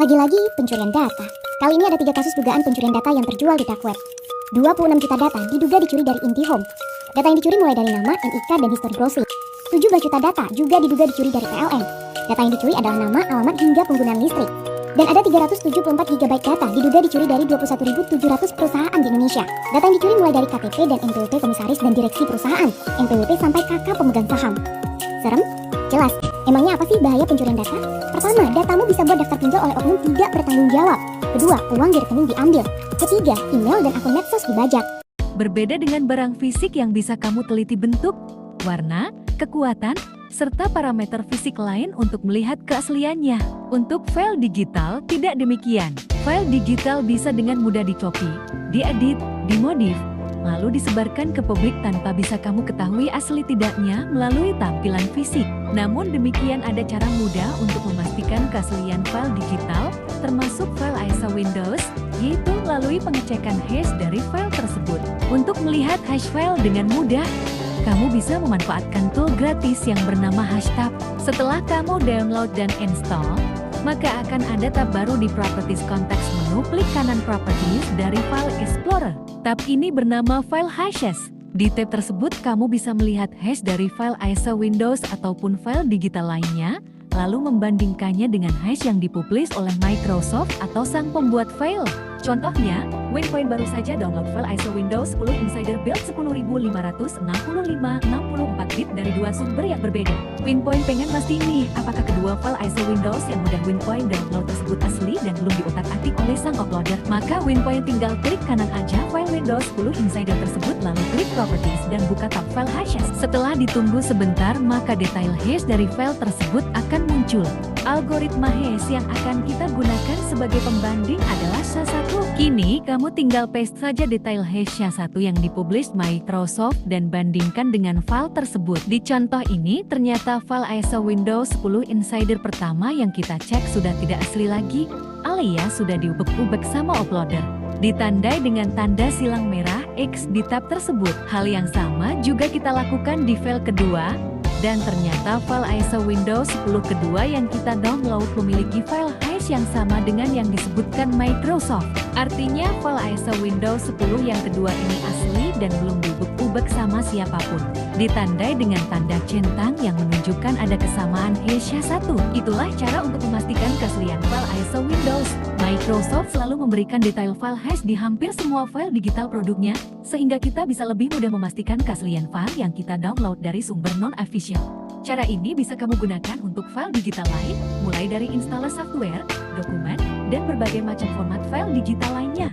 Lagi-lagi pencurian data. Kali ini ada 3 kasus dugaan pencurian data yang terjual di dark web. 26 juta data diduga dicuri dari IndiHome. Data yang dicuri mulai dari nama, NIK, dan histori browsing. 17 juta data juga diduga dicuri dari PLN. Data yang dicuri adalah nama, alamat, hingga penggunaan listrik. Dan ada 374 GB data diduga dicuri dari 21.700 perusahaan di Indonesia. Data yang dicuri mulai dari KTP dan NPWP komisaris dan direksi perusahaan, NPWP sampai KK pemegang saham. Serem? Jelas. Emangnya apa sih bahaya pencurian data? Pertama, datamu bisa buat daftar pinjol oleh oknum tidak bertanggung jawab. Kedua, uang di rekening diambil. Ketiga, email dan akun medsos dibajak. Berbeda dengan barang fisik yang bisa kamu teliti bentuk, warna, kekuatan, serta parameter fisik lain untuk melihat keasliannya. Untuk file digital, tidak demikian. File digital bisa dengan mudah dicopy, diedit, dimodif, lalu disebarkan ke publik tanpa bisa kamu ketahui asli tidaknya melalui tampilan fisik. Namun demikian ada cara mudah untuk memastikan keaslian file digital, termasuk file ISO Windows, yaitu melalui pengecekan hash dari file tersebut. Untuk melihat hash file dengan mudah, kamu bisa memanfaatkan tool gratis yang bernama Hashtab. Setelah kamu download dan install, maka akan ada tab baru di Properties konteks menu, klik kanan Properties dari File Explorer. Tab ini bernama File Hashes. Di tab tersebut kamu bisa melihat hash dari file ISO Windows ataupun file digital lainnya, lalu membandingkannya dengan hash yang dipublish oleh Microsoft atau sang pembuat file. Contohnya, WinPoint baru saja download file ISO Windows 10 Insider Build 10.565/64 bit dari 2 sumber yang berbeda. WinPoint pengen mastiin nih, apakah kedua file ISO Windows yang udah WinPoint download tersebut asli dan belum diutak-atik oleh sang uploader. Maka WinPoint tinggal klik kanan aja file Windows 10 Insider tersebut, lalu klik Properties dan buka tab file hashes. Setelah ditunggu sebentar, maka detail hash dari file tersebut akan muncul. Algoritma hash yang akan kita gunakan sebagai pembanding adalah SHA-1. Kini, kamu tinggal paste saja detail hash SHA-1 yang dipublish Microsoft dan bandingkan dengan file tersebut. Di contoh ini, ternyata file ISO Windows 10 Insider pertama yang kita cek sudah tidak asli lagi, alias sudah diubek-ubek sama uploader. Ditandai dengan tanda silang merah X di tab tersebut. Hal yang sama juga kita lakukan di file kedua, dan ternyata file ISO Windows 10 kedua yang kita download memiliki file hash yang sama dengan yang disebutkan Microsoft. Artinya file ISO Windows 10 yang kedua ini asli dan belum diubek-ubek sama siapapun. Ditandai dengan tanda centang yang menunjukkan ada kesamaan hash SHA-1. Itulah cara untuk memastikan keaslian file ISO Windows. Microsoft selalu memberikan detail file hash di hampir semua file digital produknya, sehingga kita bisa lebih mudah memastikan keaslian file yang kita download dari sumber non-official. Cara ini bisa kamu gunakan untuk file digital lain, mulai dari installer software, dokumen, dan berbagai macam format file digital lainnya.